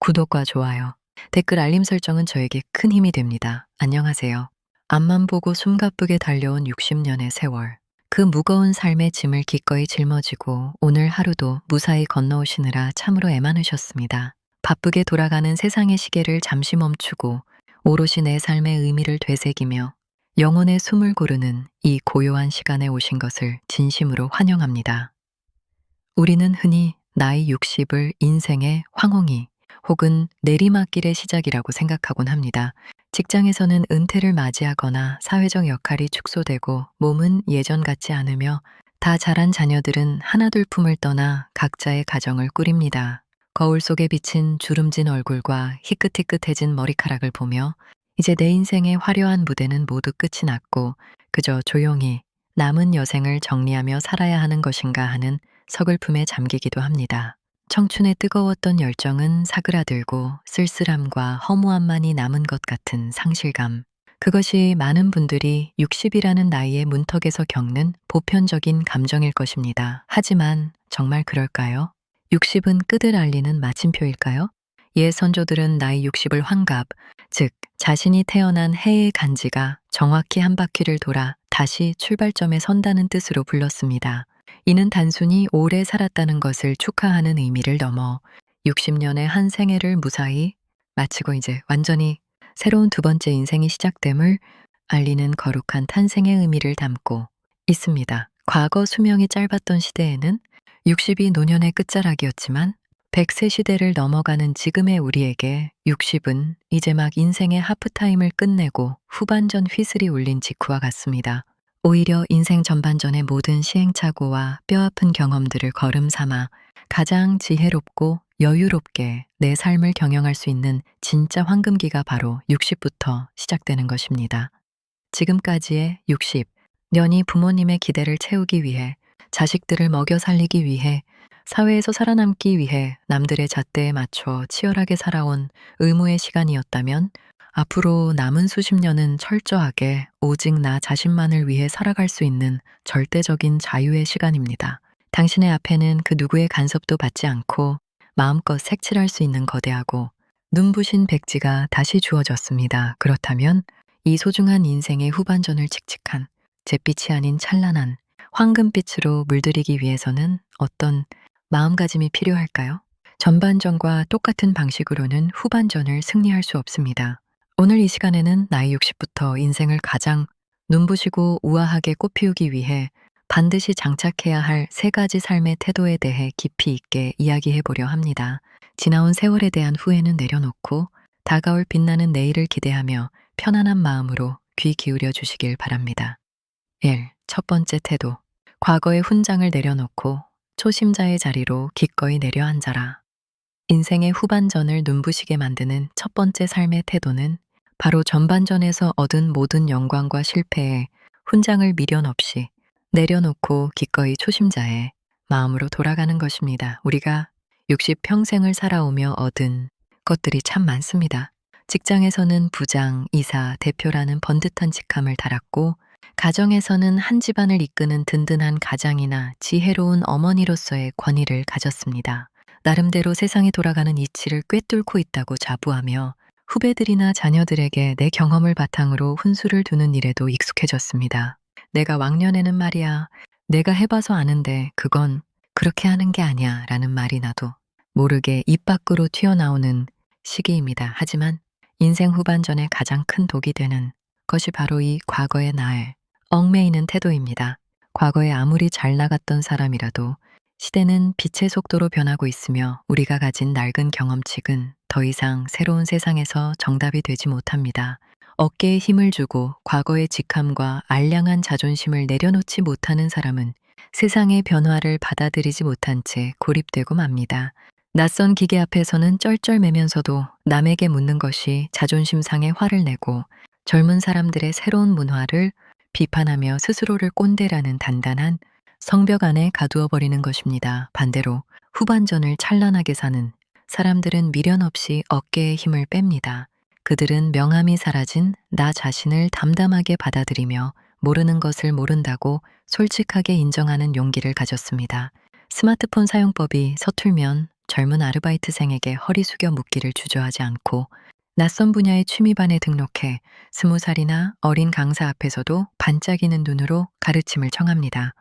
구독과 좋아요, 댓글 알림 설정은 저에게 큰 힘이 됩니다. 안녕하세요. 앞만 보고 숨가쁘게 달려온 60년의 세월. 그 무거운 삶의 짐을 기꺼이 짊어지고 오늘 하루도 무사히 건너오시느라 참으로 애많으셨습니다. 바쁘게 돌아가는 세상의 시계를 잠시 멈추고 오롯이 내 삶의 의미를 되새기며 영혼의 숨을 고르는 이 고요한 시간에 오신 것을 진심으로 환영합니다. 우리는 흔히 나이 60을 인생의 황홍이 혹은 내리막길의 시작이라고 생각하곤 합니다. 직장에서는 은퇴를 맞이하거나 사회적 역할이 축소되고 몸은 예전 같지 않으며 다 자란 자녀들은 하나둘 품을 떠나 각자의 가정을 꾸립니다. 거울 속에 비친 주름진 얼굴과 희끗희끗해진 머리카락을 보며 이제 내 인생의 화려한 무대는 모두 끝이 났고 그저 조용히 남은 여생을 정리하며 살아야 하는 것인가 하는 서글픔에 잠기기도 합니다. 청춘의 뜨거웠던 열정은 사그라들고 쓸쓸함과 허무함만이 남은 것 같은 상실감. 그것이 많은 분들이 60이라는 나이의 문턱에서 겪는 보편적인 감정일 것입니다. 하지만 정말 그럴까요? 60은 끝을 알리는 마침표일까요? 옛 선조들은 나이 60을 환갑, 즉 자신이 태어난 해의 간지가 정확히 한 바퀴를 돌아 다시 출발점에 선다는 뜻으로 불렀습니다. 이는 단순히 오래 살았다는 것을 축하하는 의미를 넘어 60년의 한 생애를 무사히 마치고 이제 완전히 새로운 두 번째 인생이 시작됨을 알리는 거룩한 탄생의 의미를 담고 있습니다. 과거 수명이 짧았던 시대에는 60이 노년의 끝자락이었지만 100세 시대를 넘어가는 지금의 우리에게 60은 이제 막 인생의 하프타임을 끝내고 후반전 휘슬이 울린 직후와 같습니다. 오히려 인생 전반전의 모든 시행착오와 뼈아픈 경험들을 걸음 삼아 가장 지혜롭고 여유롭게 내 삶을 경영할 수 있는 진짜 황금기가 바로 60부터 시작되는 것입니다. 지금까지의 60년이 부모님의 기대를 채우기 위해, 자식들을 먹여 살리기 위해, 사회에서 살아남기 위해 남들의 잣대에 맞춰 치열하게 살아온 의무의 시간이었다면 앞으로 남은 수십 년은 철저하게 오직 나 자신만을 위해 살아갈 수 있는 절대적인 자유의 시간입니다. 당신의 앞에는 그 누구의 간섭도 받지 않고 마음껏 색칠할 수 있는 거대하고 눈부신 백지가 다시 주어졌습니다. 그렇다면 이 소중한 인생의 후반전을 칙칙한 잿빛이 아닌 찬란한 황금빛으로 물들이기 위해서는 어떤 마음가짐이 필요할까요? 전반전과 똑같은 방식으로는 후반전을 승리할 수 없습니다. 오늘 이 시간에는 나이 60부터 인생을 가장 눈부시고 우아하게 꽃피우기 위해 반드시 장착해야 할 세 가지 삶의 태도에 대해 깊이 있게 이야기해 보려 합니다. 지나온 세월에 대한 후회는 내려놓고 다가올 빛나는 내일을 기대하며 편안한 마음으로 귀 기울여 주시길 바랍니다. 1. 첫 번째 태도. 과거의 훈장을 내려놓고 초심자의 자리로 기꺼이 내려앉아라. 인생의 후반전을 눈부시게 만드는 첫 번째 삶의 태도는 바로 전반전에서 얻은 모든 영광과 실패에 훈장을 미련 없이 내려놓고 기꺼이 초심자의 마음으로 돌아가는 것입니다. 우리가 60 평생을 살아오며 얻은 것들이 참 많습니다. 직장에서는 부장, 이사, 대표라는 번듯한 직함을 달았고, 가정에서는 한 집안을 이끄는 든든한 가장이나 지혜로운 어머니로서의 권위를 가졌습니다. 나름대로 세상에 돌아가는 이치를 꿰뚫고 있다고 자부하며 후배들이나 자녀들에게 내 경험을 바탕으로 훈수를 두는 일에도 익숙해졌습니다. 내가 왕년에는 말이야, 내가 해봐서 아는데 그건 그렇게 하는 게 아니야 라는 말이 나도 모르게 입 밖으로 튀어나오는 시기입니다. 하지만 인생 후반전에 가장 큰 독이 되는 것이 바로 이 과거의 나에 얽매이는 태도입니다. 과거에 아무리 잘 나갔던 사람이라도 시대는 빛의 속도로 변하고 있으며 우리가 가진 낡은 경험칙은 더 이상 새로운 세상에서 정답이 되지 못합니다. 어깨에 힘을 주고 과거의 직함과 알량한 자존심을 내려놓지 못하는 사람은 세상의 변화를 받아들이지 못한 채 고립되고 맙니다. 낯선 기계 앞에서는 쩔쩔매면서도 남에게 묻는 것이 자존심 상에 화를 내고 젊은 사람들의 새로운 문화를 비판하며 스스로를 꼰대라는 단단한 성벽 안에 가두어 버리는 것입니다. 반대로 후반전을 찬란하게 사는 사람들은 미련 없이 어깨에 힘을 뺍니다. 그들은 명암이 사라진 나 자신을 담담하게 받아들이며 모르는 것을 모른다고 솔직하게 인정하는 용기를 가졌습니다. 스마트폰 사용법이 서툴면 젊은 아르바이트생에게 허리 숙여 묻기를 주저하지 않고 낯선 분야의 취미반에 등록해 20살이나 어린 강사 앞에서도 반짝이는 눈으로 가르침을 청합니다.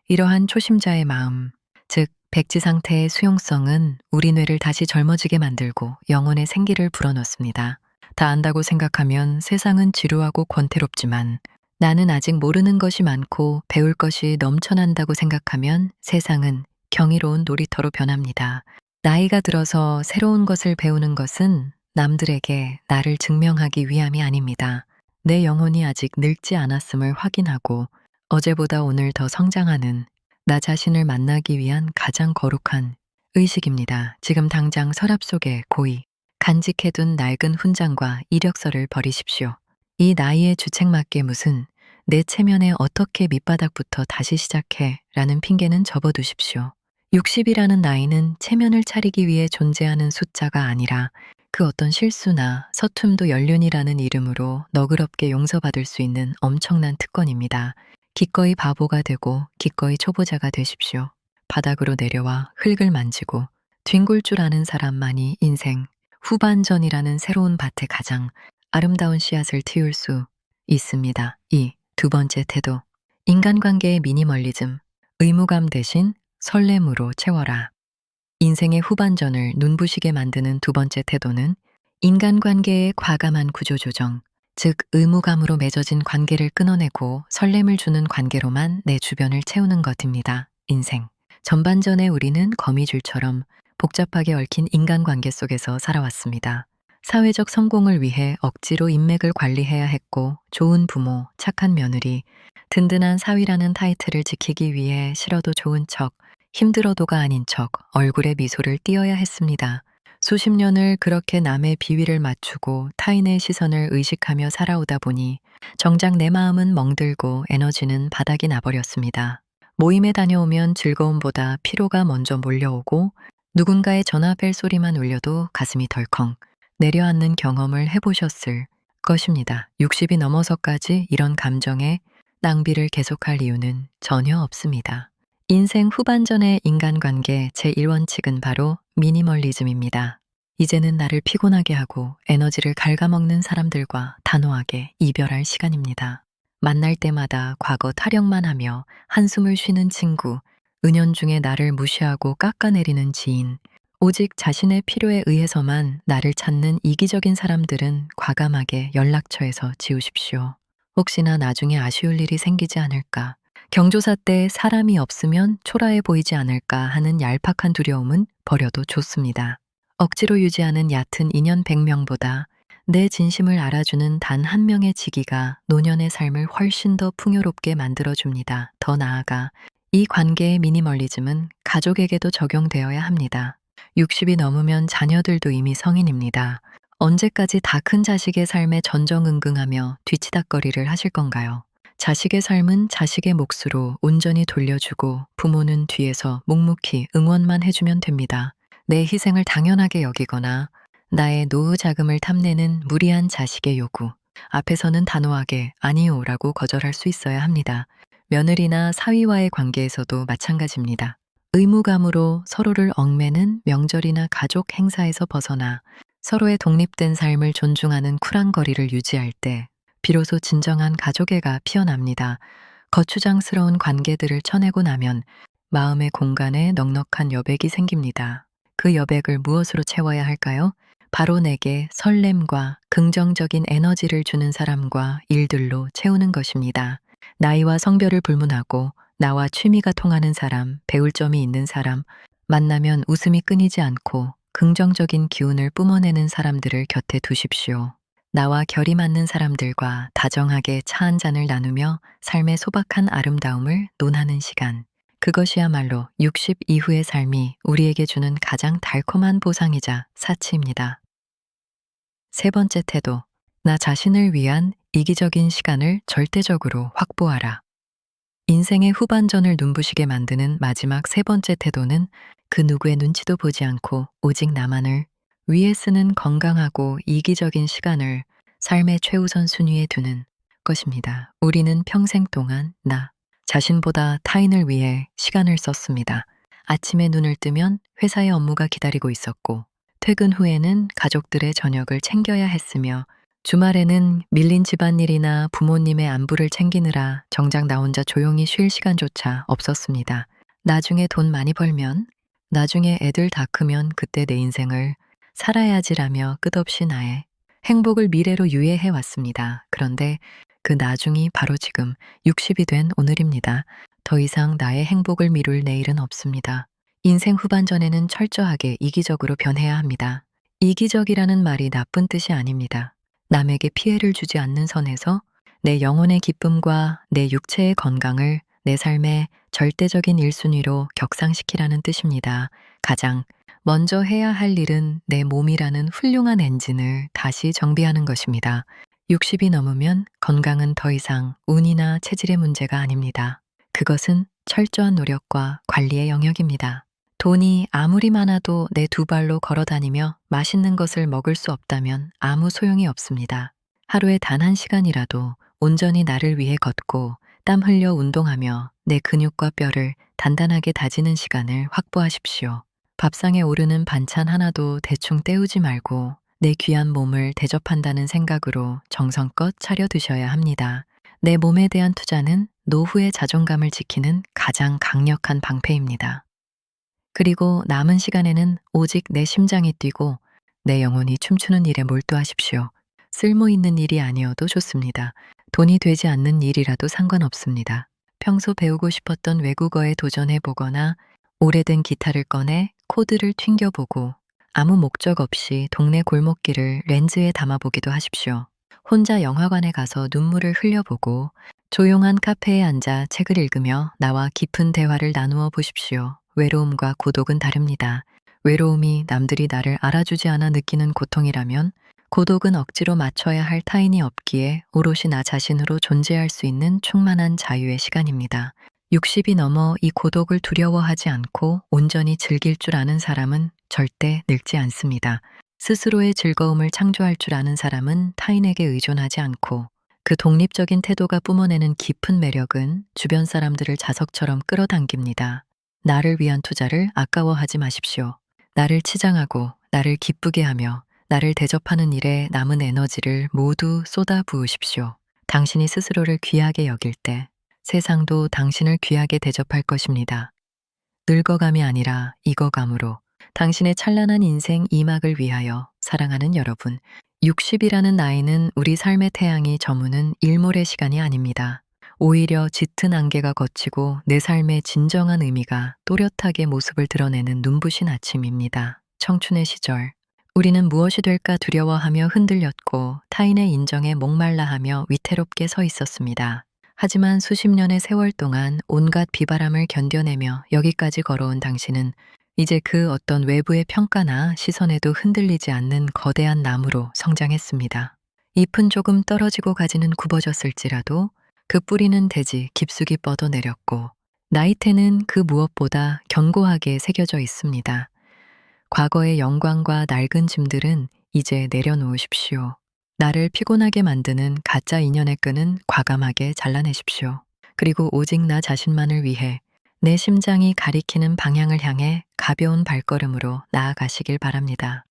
이러한 초심자의 마음, 즉 백지 상태의 수용성은 우리 뇌를 다시 젊어지게 만들고 영혼의 생기를 불어넣습니다. 다 안다고 생각하면 세상은 지루하고 권태롭지만 나는 아직 모르는 것이 많고 배울 것이 넘쳐난다고 생각하면 세상은 경이로운 놀이터로 변합니다. 나이가 들어서 새로운 것을 배우는 것은 남들에게 나를 증명하기 위함이 아닙니다. 내 영혼이 아직 늙지 않았음을 확인하고 어제보다 오늘 더 성장하는 나 자신을 만나기 위한 가장 거룩한 의식입니다. 지금 당장 서랍 속에 고이 간직해둔 낡은 훈장과 이력서를 버리십시오. 이 나이에 주책맞게 무슨 내 체면에 어떻게 밑바닥부터 다시 시작해 라는 핑계는 접어두십시오. 60이라는 나이는 체면을 차리기 위해 존재하는 숫자가 아니라 그 어떤 실수나 서툼도 연륜이라는 이름으로 너그럽게 용서받을 수 있는 엄청난 특권입니다. 기꺼이 바보가 되고 기꺼이 초보자가 되십시오. 바닥으로 내려와 흙을 만지고 뒹굴 줄 아는 사람만이 인생 후반전이라는 새로운 밭에 가장 아름다운 씨앗을 틔울 수 있습니다. 두 번째 태도. 인간관계의 미니멀리즘. 의무감 대신 설렘으로 채워라. 인생의 후반전을 눈부시게 만드는 두 번째 태도는 인간관계의 과감한 구조조정, 즉 의무감으로 맺어진 관계를 끊어내고 설렘을 주는 관계로만 내 주변을 채우는 것입니다. 인생 전반전에 우리는 거미줄처럼 복잡하게 얽힌 인간관계 속에서 살아왔습니다. 사회적 성공을 위해 억지로 인맥을 관리해야 했고 좋은 부모, 착한 며느리, 든든한 사위라는 타이틀을 지키기 위해 싫어도 좋은 척, 힘들어도가 아닌 척 얼굴에 미소를 띄어야 했습니다. 수십 년을 그렇게 남의 비위를 맞추고 타인의 시선을 의식하며 살아오다 보니 정작 내 마음은 멍들고 에너지는 바닥이 나버렸습니다. 모임에 다녀오면 즐거움보다 피로가 먼저 몰려오고 누군가의 전화벨 소리만 울려도 가슴이 덜컹 내려앉는 경험을 해보셨을 것입니다. 60이 넘어서까지 이런 감정의 낭비를 계속할 이유는 전혀 없습니다. 인생 후반전의 인간관계 제1원칙은 바로 미니멀리즘입니다. 이제는 나를 피곤하게 하고 에너지를 갉아먹는 사람들과 단호하게 이별할 시간입니다. 만날 때마다 과거 타령만 하며 한숨을 쉬는 친구, 은연중에 나를 무시하고 깎아내리는 지인, 오직 자신의 필요에 의해서만 나를 찾는 이기적인 사람들은 과감하게 연락처에서 지우십시오. 혹시나 나중에 아쉬울 일이 생기지 않을까, 경조사 때 사람이 없으면 초라해 보이지 않을까 하는 얄팍한 두려움은 버려도 좋습니다. 억지로 유지하는 얕은 인연 100명보다 내 진심을 알아주는 단 한 명의 지기가 노년의 삶을 훨씬 더 풍요롭게 만들어줍니다. 더 나아가 이 관계의 미니멀리즘은 가족에게도 적용되어야 합니다. 60이 넘으면 자녀들도 이미 성인입니다. 언제까지 다 큰 자식의 삶에 전전긍긍하며 뒤치다꺼리를 하실 건가요? 자식의 삶은 자식의 몫으로 온전히 돌려주고 부모는 뒤에서 묵묵히 응원만 해주면 됩니다. 내 희생을 당연하게 여기거나 나의 노후 자금을 탐내는 무리한 자식의 요구 앞에서는 단호하게 아니요라고 거절할 수 있어야 합니다. 며느리나 사위와의 관계에서도 마찬가지입니다. 의무감으로 서로를 얽매는 명절이나 가족 행사에서 벗어나 서로의 독립된 삶을 존중하는 쿨한 거리를 유지할 때 비로소 진정한 가족애가 피어납니다. 거추장스러운 관계들을 쳐내고 나면 마음의 공간에 넉넉한 여백이 생깁니다. 그 여백을 무엇으로 채워야 할까요? 바로 내게 설렘과 긍정적인 에너지를 주는 사람과 일들로 채우는 것입니다. 나이와 성별을 불문하고 나와 취미가 통하는 사람, 배울 점이 있는 사람, 만나면 웃음이 끊이지 않고 긍정적인 기운을 뿜어내는 사람들을 곁에 두십시오. 나와 결이 맞는 사람들과 다정하게 차 한 잔을 나누며 삶의 소박한 아름다움을 논하는 시간. 그것이야말로 60 이후의 삶이 우리에게 주는 가장 달콤한 보상이자 사치입니다. 세 번째 태도. 나 자신을 위한 이기적인 시간을 절대적으로 확보하라. 인생의 후반전을 눈부시게 만드는 마지막 세 번째 태도는 그 누구의 눈치도 보지 않고 오직 나만을 위해 쓰는 건강하고 이기적인 시간을 삶의 최우선 순위에 두는 것입니다. 우리는 평생 동안 나 자신보다 타인을 위해 시간을 썼습니다. 아침에 눈을 뜨면 회사의 업무가 기다리고 있었고, 퇴근 후에는 가족들의 저녁을 챙겨야 했으며, 주말에는 밀린 집안일이나 부모님의 안부를 챙기느라 정작 나 혼자 조용히 쉴 시간조차 없었습니다. 나중에 돈 많이 벌면, 나중에 애들 다 크면 그때 내 인생을 살아야지라며 끝없이 나의 행복을 미래로 유예해 왔습니다. 그런데 그 나중이 바로 지금 60이 된 오늘입니다. 더 이상 나의 행복을 미룰 내일은 없습니다. 인생 후반전에는 철저하게 이기적으로 변해야 합니다. 이기적이라는 말이 나쁜 뜻이 아닙니다. 남에게 피해를 주지 않는 선에서 내 영혼의 기쁨과 내 육체의 건강을 내 삶의 절대적인 1순위로 격상시키라는 뜻입니다. 가장 먼저 해야 할 일은 내 몸이라는 훌륭한 엔진을 다시 정비하는 것입니다. 60이 넘으면 건강은 더 이상 운이나 체질의 문제가 아닙니다. 그것은 철저한 노력과 관리의 영역입니다. 돈이 아무리 많아도 내 두 발로 걸어 다니며 맛있는 것을 먹을 수 없다면 아무 소용이 없습니다. 하루에 단 1시간이라도 온전히 나를 위해 걷고 땀 흘려 운동하며 내 근육과 뼈를 단단하게 다지는 시간을 확보하십시오. 밥상에 오르는 반찬 하나도 대충 때우지 말고 내 귀한 몸을 대접한다는 생각으로 정성껏 차려 드셔야 합니다. 내 몸에 대한 투자는 노후의 자존감을 지키는 가장 강력한 방패입니다. 그리고 남은 시간에는 오직 내 심장이 뛰고 내 영혼이 춤추는 일에 몰두하십시오. 쓸모 있는 일이 아니어도 좋습니다. 돈이 되지 않는 일이라도 상관없습니다. 평소 배우고 싶었던 외국어에 도전해 보거나 오래된 기타를 꺼내 코드를 튕겨보고 아무 목적 없이 동네 골목길을 렌즈에 담아보기도 하십시오. 혼자 영화관에 가서 눈물을 흘려보고 조용한 카페에 앉아 책을 읽으며 나와 깊은 대화를 나누어 보십시오. 외로움과 고독은 다릅니다. 외로움이 남들이 나를 알아주지 않아 느끼는 고통이라면 고독은 억지로 맞춰야 할 타인이 없기에 오롯이 나 자신으로 존재할 수 있는 충만한 자유의 시간입니다. 60이 넘어 이 고독을 두려워하지 않고 온전히 즐길 줄 아는 사람은 절대 늙지 않습니다. 스스로의 즐거움을 창조할 줄 아는 사람은 타인에게 의존하지 않고 그 독립적인 태도가 뿜어내는 깊은 매력은 주변 사람들을 자석처럼 끌어당깁니다. 나를 위한 투자를 아까워하지 마십시오. 나를 치장하고 나를 기쁘게 하며 나를 대접하는 일에 남은 에너지를 모두 쏟아 부으십시오. 당신이 스스로를 귀하게 여길 때 세상도 당신을 귀하게 대접할 것입니다. 늙어감이 아니라 익어감으로 당신의 찬란한 인생 2막을 위하여 사랑하는 여러분, 60이라는 나이는 우리 삶의 태양이 저무는 일몰의 시간이 아닙니다. 오히려 짙은 안개가 걷히고 내 삶의 진정한 의미가 또렷하게 모습을 드러내는 눈부신 아침입니다. 청춘의 시절, 우리는 무엇이 될까 두려워하며 흔들렸고 타인의 인정에 목말라하며 위태롭게 서 있었습니다. 하지만 수십 년의 세월 동안 온갖 비바람을 견뎌내며 여기까지 걸어온 당신은 이제 그 어떤 외부의 평가나 시선에도 흔들리지 않는 거대한 나무로 성장했습니다. 잎은 조금 떨어지고 가지는 굽어졌을지라도 그 뿌리는 대지 깊숙이 뻗어내렸고 나이테는 그 무엇보다 견고하게 새겨져 있습니다. 과거의 영광과 낡은 짐들은 이제 내려놓으십시오. 나를 피곤하게 만드는 가짜 인연의 끈은 과감하게 잘라내십시오. 그리고 오직 나 자신만을 위해 내 심장이 가리키는 방향을 향해 가벼운 발걸음으로 나아가시길 바랍니다.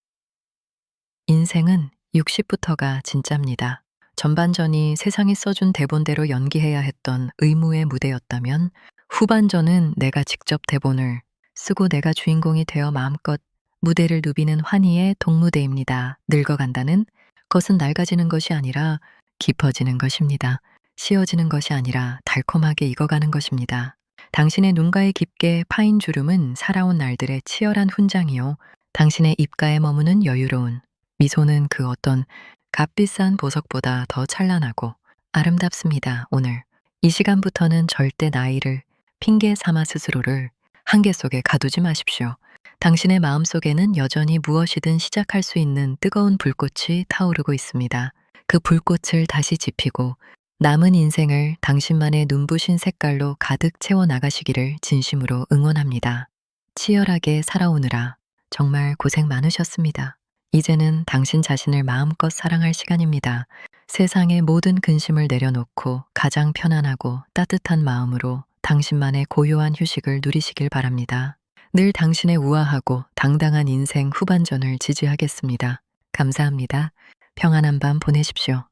인생은 60부터가 진짜입니다. 전반전이 세상이 써준 대본대로 연기해야 했던 의무의 무대였다면 후반전은 내가 직접 대본을 쓰고 내가 주인공이 되어 마음껏 무대를 누비는 환희의 동무대입니다. 늙어간다는 것은 낡아지는 것이 아니라 깊어지는 것입니다. 쉬어지는 것이 아니라 달콤하게 익어가는 것입니다. 당신의 눈가에 깊게 파인 주름은 살아온 날들의 치열한 훈장이요. 당신의 입가에 머무는 여유로운 미소는 그 어떤 값비싼 보석보다 더 찬란하고 아름답습니다. 오늘 이 시간부터는 절대 나이를 핑계 삼아 스스로를 한계 속에 가두지 마십시오. 당신의 마음속에는 여전히 무엇이든 시작할 수 있는 뜨거운 불꽃이 타오르고 있습니다. 그 불꽃을 다시 지피고 남은 인생을 당신만의 눈부신 색깔로 가득 채워 나가시기를 진심으로 응원합니다. 치열하게 살아오느라 정말 고생 많으셨습니다. 이제는 당신 자신을 마음껏 사랑할 시간입니다. 세상의 모든 근심을 내려놓고 가장 편안하고 따뜻한 마음으로 당신만의 고요한 휴식을 누리시길 바랍니다. 늘 당신의 우아하고 당당한 인생 후반전을 지지하겠습니다. 감사합니다. 평안한 밤 보내십시오.